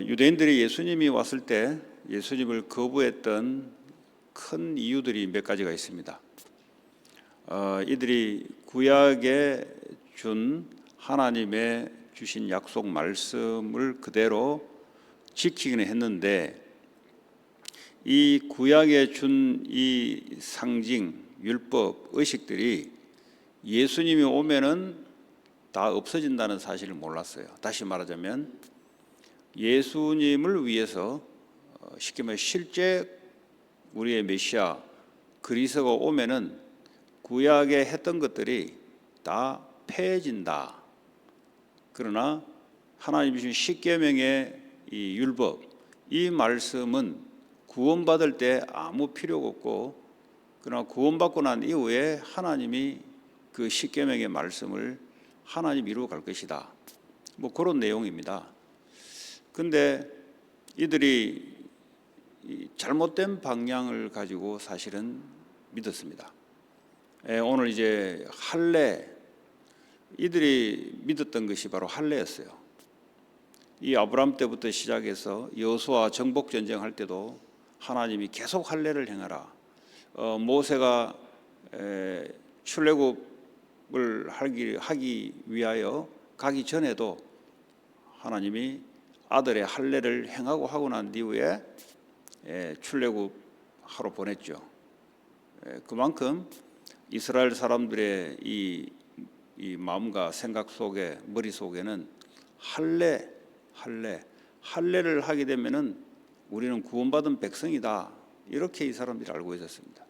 유대인들이 예수님이 왔을 때 예수님을 거부했던 큰 이유들이 몇 가지가 있습니다. 이들이 구약에 준 하나님의 주신 약속 말씀을 그대로 지키기는 했는데, 이 구약에 준 이 상징, 율법, 의식들이 예수님이 오면은 다 없어진다는 사실을 몰랐어요. 다시 말하자면 예수님을 위해서 쉽게 말해 실제 우리의 메시아 그리스도가 오면은 구약에 했던 것들이 다 폐해진다. 그러나 하나님 주신 십계명의 이 율법, 이 말씀은 구원받을 때 아무 필요가 없고, 그러나 구원받고 난 이후에 하나님이 그 십계명의 말씀을 하나님 이루어 갈 것이다. 그런 내용입니다. 근데 이들이 잘못된 방향을 가지고 사실은 믿었습니다. 오늘 이제 할례, 이들이 믿었던 것이 바로 할례였어요. 이 아브라함 때부터 시작해서 여호수아 정복 전쟁할 때도 하나님이 계속 할례를 행하라. 모세가 출애굽을 하기 위하여 가기 전에도 하나님이 아들의 할례를 행하고 하고 난 이후에 출애굽하러 보냈죠. 그만큼 이스라엘 사람들의 이 마음과 생각 속에, 머리 속에는 할례를 하게 되면은 우리는 구원받은 백성이다, 이렇게 이 사람들이 알고 있었습니다.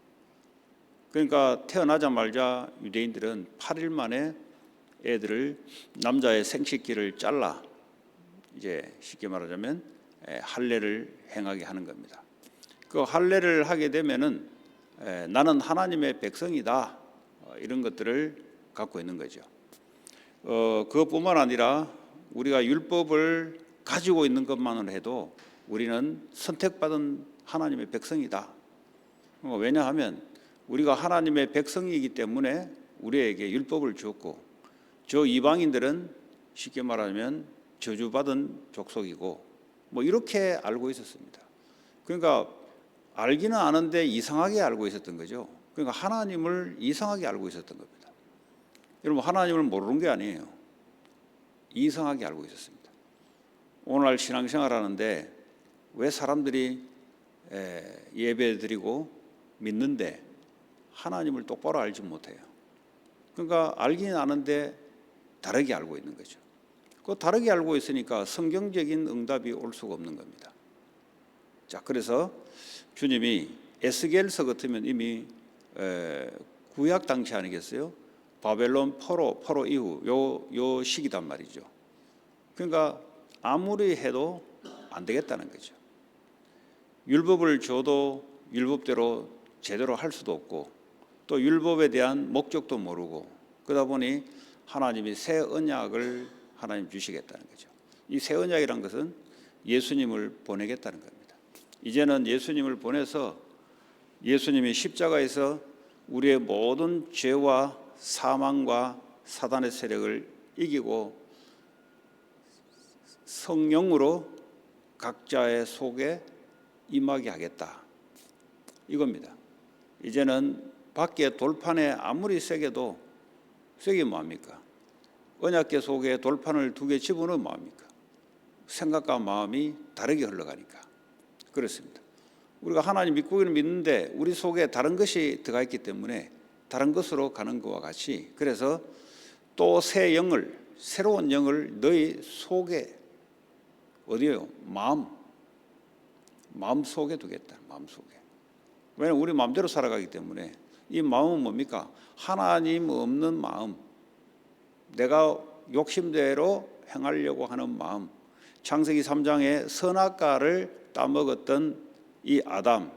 그러니까 태어나자마자 유대인들은 8일 만에 애들을, 남자의 생식기를 잘라 이제 쉽게 말하자면 할례를 행하게 하는 겁니다. 그 할례를 하게 되면은 나는 하나님의 백성이다, 이런 것들을 갖고 있는 거죠. 그것뿐만 아니라 우리가 율법을 가지고 있는 것만으로 해도 우리는 선택받은 하나님의 백성이다. 왜냐하면 우리가 하나님의 백성이기 때문에 우리에게 율법을 주었고, 저 이방인들은 쉽게 말하면 저주받은 족속이고, 이렇게 알고 있었습니다. 그러니까 알기는 아는데 이상하게 알고 있었던 거죠. 그러니까 하나님을 이상하게 알고 있었던 겁니다. 여러분, 하나님을 모르는 게 아니에요. 이상하게 알고 있었습니다. 오늘날 신앙생활 하는데 왜 사람들이 예배 드리고 믿는데 하나님을 똑바로 알지 못해요? 그러니까 알기는 아는데 다르게 알고 있는 거죠. 그 다르게 알고 있으니까 성경적인 응답이 올 수가 없는 겁니다. 자, 그래서 주님이 에스겔서 같으면 이미 구약 당시 아니겠어요? 바벨론 포로 이후 요 시기단 말이죠. 그러니까 아무리 해도 안 되겠다는 거죠. 율법을 줘도 율법대로 제대로 할 수도 없고, 또 율법에 대한 목적도 모르고, 그러다 보니 하나님이 새 언약을 하나님 주시겠다는 거죠. 이 새 언약이란 것은 예수님을 보내겠다는 겁니다. 이제는 예수님을 보내서 예수님이 십자가에서 우리의 모든 죄와 사망과 사단의 세력을 이기고 성령으로 각자의 속에 임하게 하겠다, 이겁니다. 이제는 밖에 돌판에 아무리 세게도 세게 뭐합니까? 언약궤 속에 돌판을 2개 집어넣으면 뭐합니까? 생각과 마음이 다르게 흘러가니까 그렇습니다. 우리가 하나님 믿고는 믿는데 우리 속에 다른 것이 들어가 있기 때문에 다른 것으로 가는 것과 같이, 그래서 또 새 영을, 새로운 영을 너희 속에, 어디요? 마음 속에 두겠다. 마음 속에. 왜냐하면 우리 마음대로 살아가기 때문에 이 마음은 뭡니까? 하나님 없는 마음, 내가 욕심대로 행하려고 하는 마음. 창세기 3장에 선악과를 따먹었던 이 아담,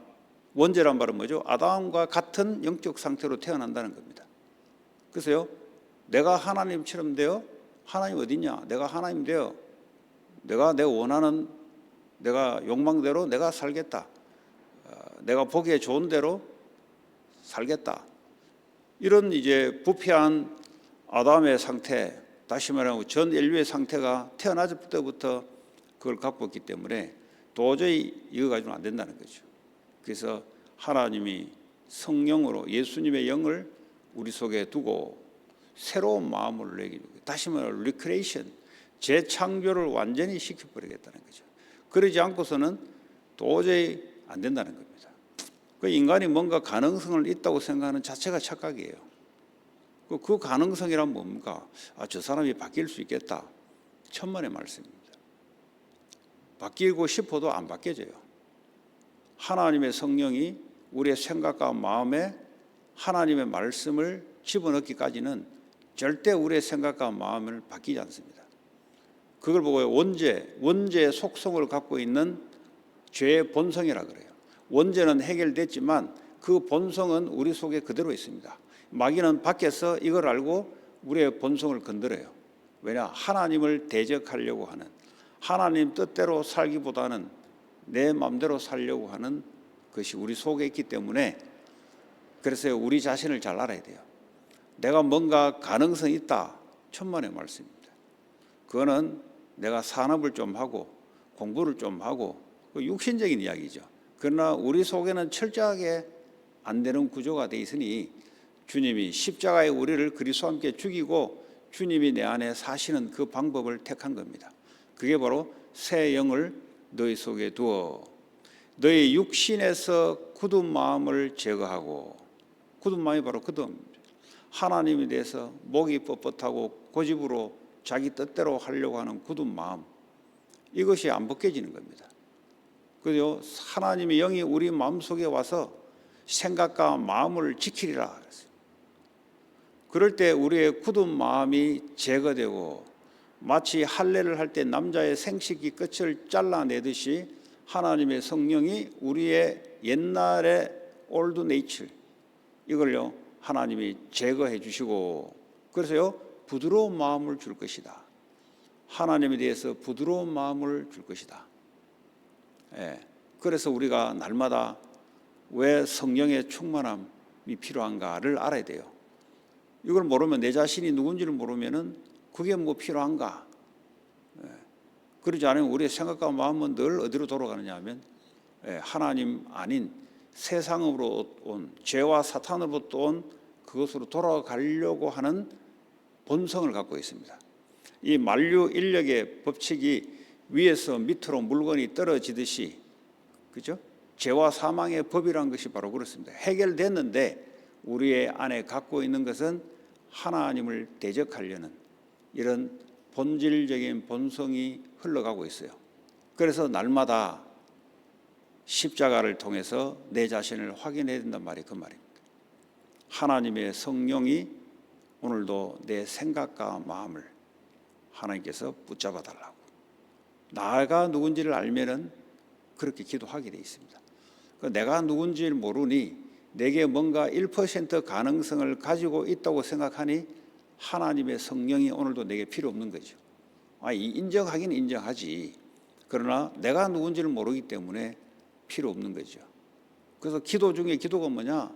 원죄란 말은 뭐죠? 아담과 같은 영적 상태로 태어난다는 겁니다. 그래서요, 내가 하나님처럼 되어, 하나님 어디냐? 내가 하나님 되어 내가 원하는, 내가 욕망대로 내가 살겠다, 내가 보기에 좋은 대로 살겠다, 이런 이제 부패한 아담의 상태, 다시 말하면 전 인류의 상태가 태어날 때부터 그걸 갖고 있기 때문에 도저히 이거 가지고는 안 된다는 거죠. 그래서 하나님이 성령으로 예수님의 영을 우리 속에 두고 새로운 마음을 내게 주고, 다시 말하면 리크레이션, 재창조를 완전히 시켜버리겠다는 거죠. 그러지 않고서는 도저히 안 된다는 겁니다. 그 인간이 뭔가 가능성을 있다고 생각하는 자체가 착각이에요. 그 가능성이란 뭡니까? 저 사람이 바뀔 수 있겠다. 천만의 말씀입니다. 바뀌고 싶어도 안 바뀌어져요. 하나님의 성령이 우리의 생각과 마음에 하나님의 말씀을 집어넣기까지는 절대 우리의 생각과 마음을 바뀌지 않습니다. 그걸 보고 원죄의 속성을 갖고 있는 죄의 본성이라 그래요. 원죄는 해결됐지만 그 본성은 우리 속에 그대로 있습니다. 마귀는 밖에서 이걸 알고 우리의 본성을 건드려요. 왜냐? 하나님을 대적하려고 하는, 하나님 뜻대로 살기보다는 내 마음대로 살려고 하는 것이 우리 속에 있기 때문에, 그래서 우리 자신을 잘 알아야 돼요. 내가 뭔가 가능성이 있다, 천만의 말씀입니다. 그거는 내가 산업을 좀 하고 공부를 좀 하고, 육신적인 이야기죠. 그러나 우리 속에는 철저하게 안 되는 구조가 돼 있으니 주님이 십자가에 우리를 그리스도와 함께 죽이고 주님이 내 안에 사시는 그 방법을 택한 겁니다. 그게 바로 새 영을 너희 속에 두어 너희 육신에서 굳은 마음을 제거하고, 굳은 마음이 바로 그듭니다. 하나님에 대해서 목이 뻣뻣하고 고집으로 자기 뜻대로 하려고 하는 굳은 마음, 이것이 안 벗겨지는 겁니다. 그리고 하나님의 영이 우리 마음속에 와서 생각과 마음을 지키리라 그랬어요. 그럴 때 우리의 굳은 마음이 제거되고, 마치 할례를 할 때 남자의 생식기 끝을 잘라내듯이 하나님의 성령이 우리의 옛날의 올드 네이처, 이걸요 하나님이 제거해 주시고, 그래서요 부드러운 마음을 줄 것이다. 하나님에 대해서 부드러운 마음을 줄 것이다. 그래서 우리가 날마다 왜 성령의 충만함이 필요한가를 알아야 돼요. 이걸 모르면, 내 자신이 누군지를 모르면은 그게 뭐 필요한가? 그러지 않으면 우리의 생각과 마음은 늘 어디로 돌아가느냐 하면 하나님 아닌 세상으로 온, 죄와 사탄으로부터 온 그것으로 돌아가려고 하는 본성을 갖고 있습니다. 이 만류 인력의 법칙이 위에서 밑으로 물건이 떨어지듯이, 그죠? 죄와 사망의 법이라는 것이 바로 그렇습니다. 해결됐는데 우리의 안에 갖고 있는 것은 하나님을 대적하려는 이런 본질적인 본성이 흘러가고 있어요. 그래서 날마다 십자가를 통해서 내 자신을 확인해야 된단 말이 그 말입니다. 하나님의 성령이 오늘도 내 생각과 마음을 하나님께서 붙잡아 달라고, 나가 누군지를 알면은 그렇게 기도하게 돼 있습니다. 내가 누군지를 모르니 내게 뭔가 1% 가능성을 가지고 있다고 생각하니 하나님의 성령이 오늘도 내게 필요 없는 거죠. 인정하긴 인정하지. 그러나 내가 누군지를 모르기 때문에 필요 없는 거죠. 그래서 기도 중에 기도가 뭐냐?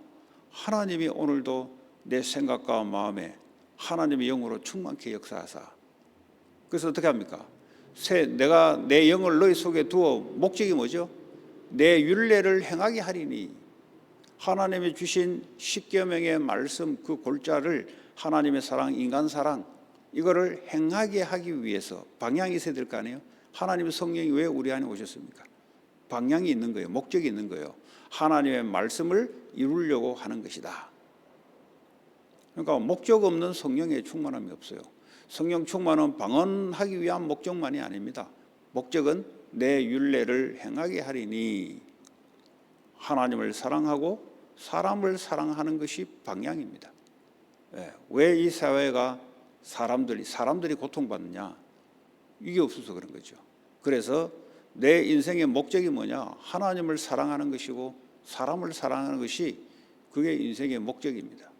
하나님이 오늘도 내 생각과 마음에 하나님의 영으로 충만케 역사하사. 그래서 어떻게 합니까? 내가 내 영을 너희 속에 두어, 목적이 뭐죠? 내 율례를 행하게 하리니, 하나님이 주신 십계명의 말씀 그 골자를, 하나님의 사랑, 인간 사랑, 이거를 행하게 하기 위해서 방향이 있어야 될 거 아니에요? 하나님의 성령이 왜 우리 안에 오셨습니까? 방향이 있는 거예요. 목적이 있는 거예요. 하나님의 말씀을 이루려고 하는 것이다. 그러니까 목적 없는 성령의 충만함이 없어요. 성령 충만은 방언하기 위한 목적만이 아닙니다. 목적은 내 율례를 행하게 하리니, 하나님을 사랑하고 사람을 사랑하는 것이 방향입니다. 왜 이 사회가 사람들이 고통받느냐? 이게 없어서 그런 거죠. 그래서 내 인생의 목적이 뭐냐? 하나님을 사랑하는 것이고 사람을 사랑하는 것이, 그게 인생의 목적입니다.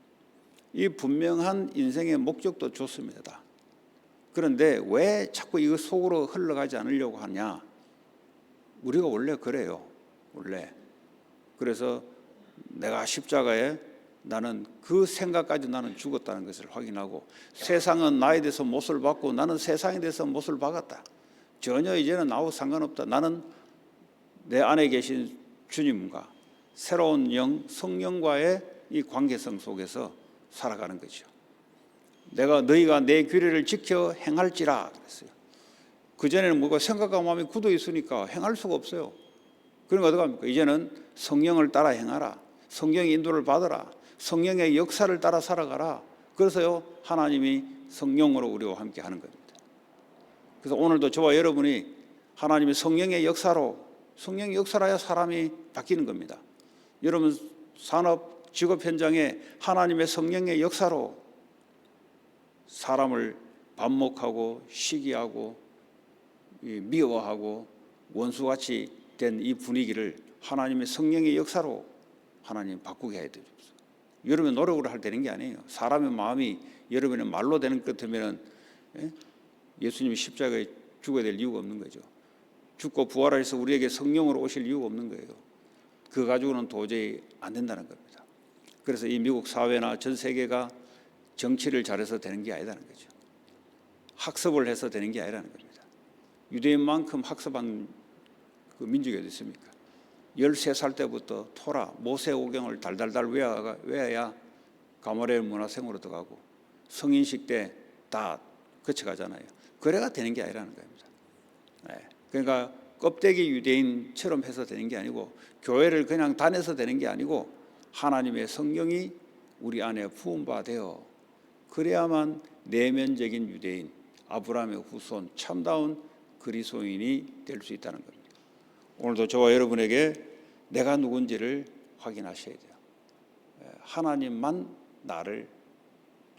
이 분명한 인생의 목적도 좋습니다. 그런데 왜 자꾸 이거 속으로 흘러가지 않으려고 하냐? 우리가 원래 그래요. 원래. 그래서 내가 십자가에 나는 그 생각까지 나는 죽었다는 것을 확인하고, 세상은 나에 대해서 못을 박고 나는 세상에 대해서 못을 박았다. 전혀 이제는 나하고 상관없다. 나는 내 안에 계신 주님과 새로운 성령과의 이 관계성 속에서 살아가는 거죠. 너희가 내 규례를 지켜 행할지라 그랬어요. 그전에는 뭐가 생각과 마음이 굳어 있으니까 행할 수가 없어요. 그러니까 어떻게 합니까? 이제는 성령을 따라 행하라. 성령의 인도를 받아라. 성령의 역사를 따라 살아가라. 그래서요, 하나님이 성령으로 우리와 함께 하는 겁니다. 그래서 오늘도 저와 여러분이 하나님의 성령의 역사라야 사람이 바뀌는 겁니다. 여러분 산업, 직업 현장에 하나님의 성령의 역사로 사람을 반목하고 시기하고 미워하고 원수같이 된 이 분위기를 하나님의 성령의 역사로 하나님 바꾸게 해야 되죠. 여러분의 노력으로 할 되는 게 아니에요. 사람의 마음이 여러분의 말로 되는 것 같으면 예수님이 십자가에 죽어야 될 이유가 없는 거죠. 죽고 부활하셔서 우리에게 성령으로 오실 이유가 없는 거예요. 그거 가지고는 도저히 안 된다는 겁니다. 그래서 이 미국 사회나 전 세계가 정치를 잘해서 되는 게 아니라는 거죠. 학습을 해서 되는 게 아니라는 겁니다. 유대인만큼 학습한 그 민족이 어디 있습니까? 13살 때부터 토라, 모세오경을 달달달 외워야 가모레 문화생으로 들어가고 성인식 때 다 거쳐가잖아요. 그래가 되는 게 아니라는 겁니다. 그러니까 껍데기 유대인처럼 해서 되는 게 아니고 교회를 그냥 다녀서 되는 게 아니고 하나님의 성령이 우리 안에 부음받아 그래야만 내면적인 유대인, 아브라함의 후손, 참다운 그리스도인이 될 수 있다는 겁니다. 오늘도 저와 여러분에게 내가 누군지를 확인하셔야 돼요. 하나님만 나를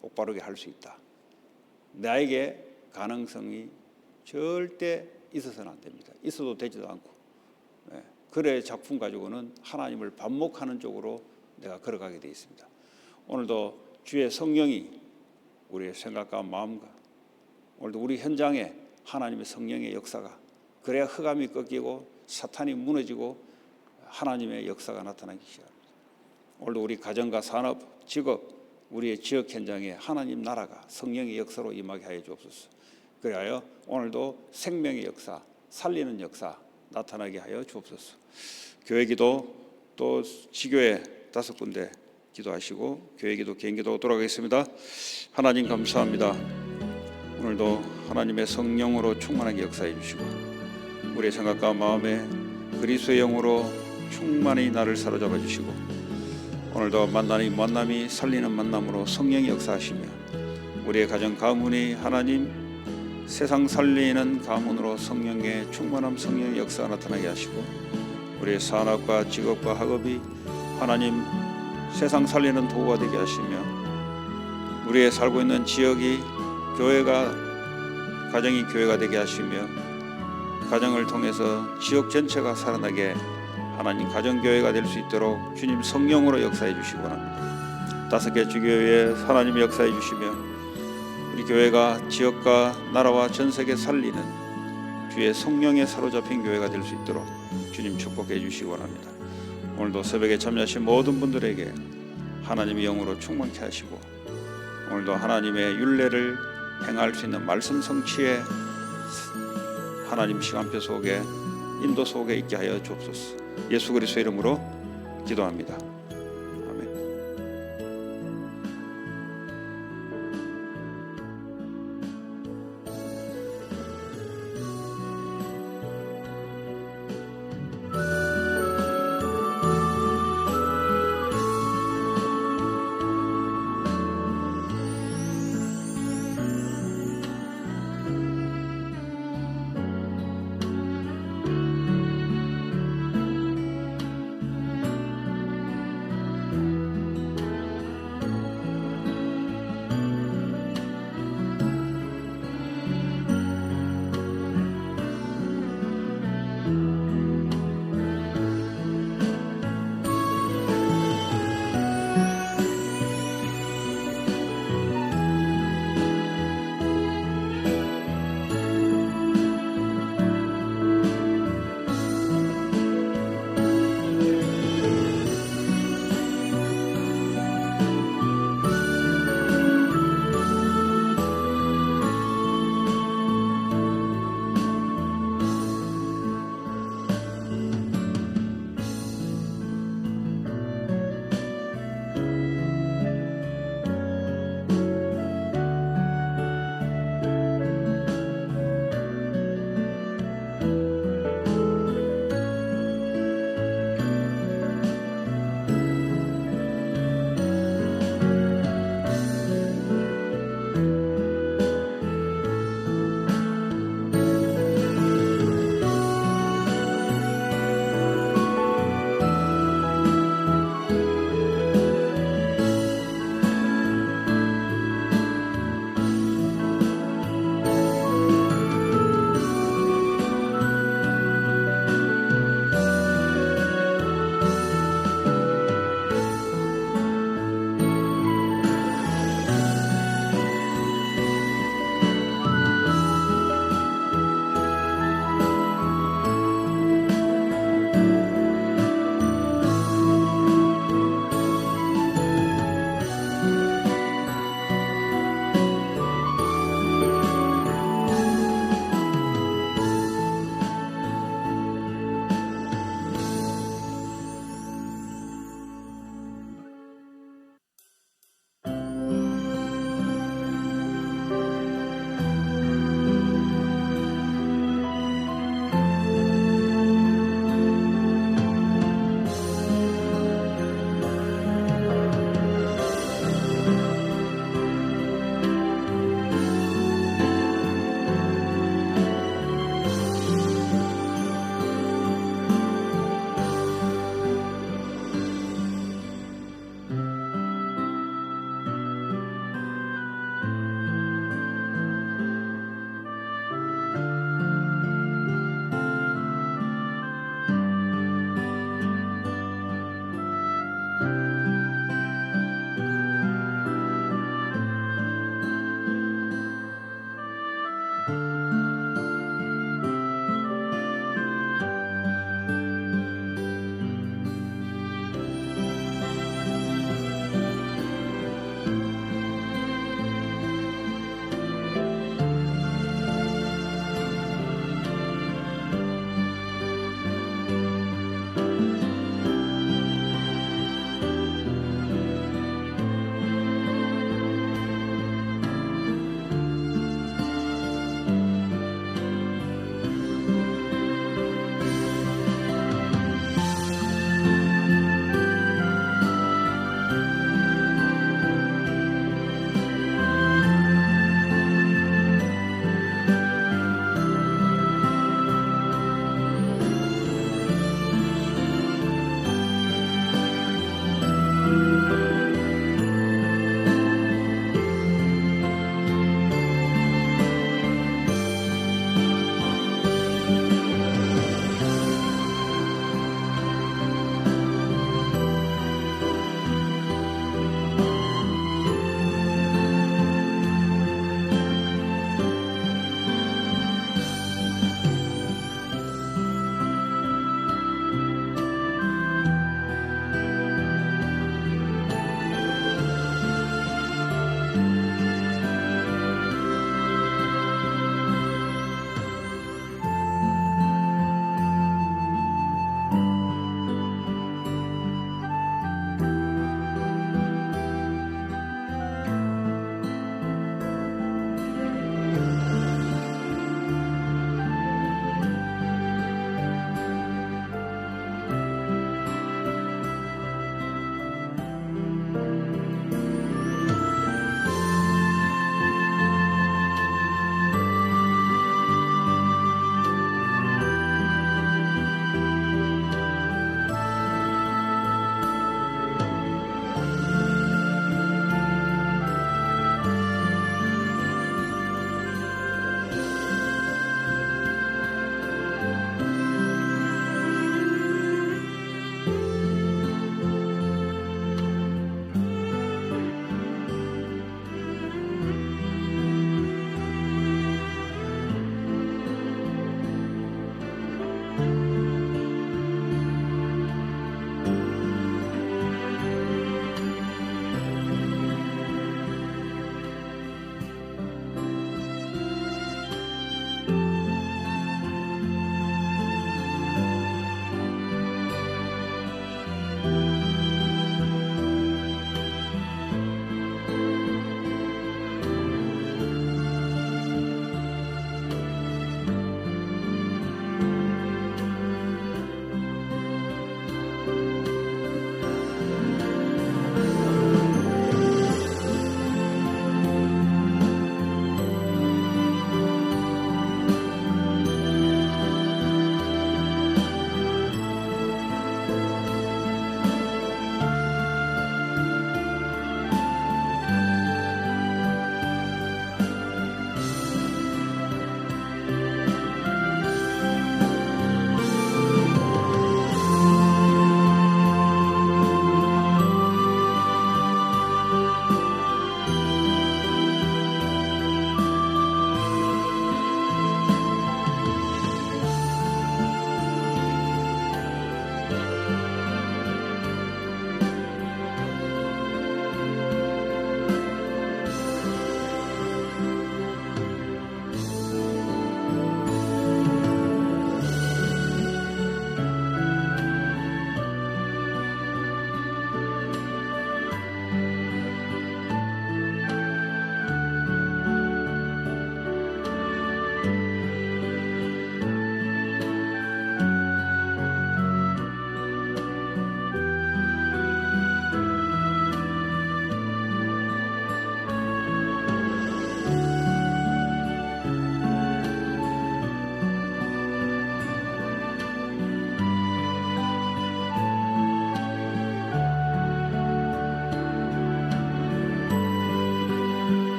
똑바르게 할 수 있다. 나에게 가능성이 절대 있어서는 안 됩니다. 있어도 되지도 않고. 그래 작품 가지고는 하나님을 반목하는 쪽으로 내가 걸어가게 되어 있습니다. 오늘도 주의 성령이 우리의 생각과 마음과 오늘도 우리 현장에 하나님의 성령의 역사가 그래야 흑암이 꺾이고 사탄이 무너지고 하나님의 역사가 나타나기 시작합니다. 오늘도 우리 가정과 산업, 직업, 우리의 지역 현장에 하나님 나라가 성령의 역사로 임하게 하여 주옵소서. 그리하여 오늘도 생명의 역사, 살리는 역사 나타나게 하여 주옵소서. 교회 기도 또 지교회 5군데 기도하시고 교회 기도, 개인 기도 돌아가겠습니다. 하나님 감사합니다. 오늘도 하나님의 성령으로 충만하게 역사해 주시고 우리의 생각과 마음에 그리스도의 영으로 충만히 나를 사로잡아 주시고 오늘도 만남이 살리는 만남으로 성령이 역사하시며 우리의 가정 가문이 하나님 세상 살리는 가문으로 성령의 충만함, 성령의 역사가 나타나게 하시고 우리의 산업과 직업과 학업이 하나님 세상 살리는 도구가 되게 하시며 우리의 살고 있는 지역이 가정이 교회가 되게 하시며 가정을 통해서 지역 전체가 살아나게 하나님 가정교회가 될 수 있도록 주님 성령으로 역사해 주시기 원합니다. 5개 주교회에 하나님 역사해 주시며 우리 교회가 지역과 나라와 전 세계 살리는 주의 성령에 사로잡힌 교회가 될 수 있도록 주님 축복해 주시기 원합니다. 오늘도 새벽에 참여하신 모든 분들에게 하나님의 영으로 충만케 하시고 오늘도 하나님의 율례를 행할 수 있는 말씀 성취에 하나님 시간표 속에 인도 속에 있게 하여 주옵소서. 예수 그리스도의 이름으로 기도합니다.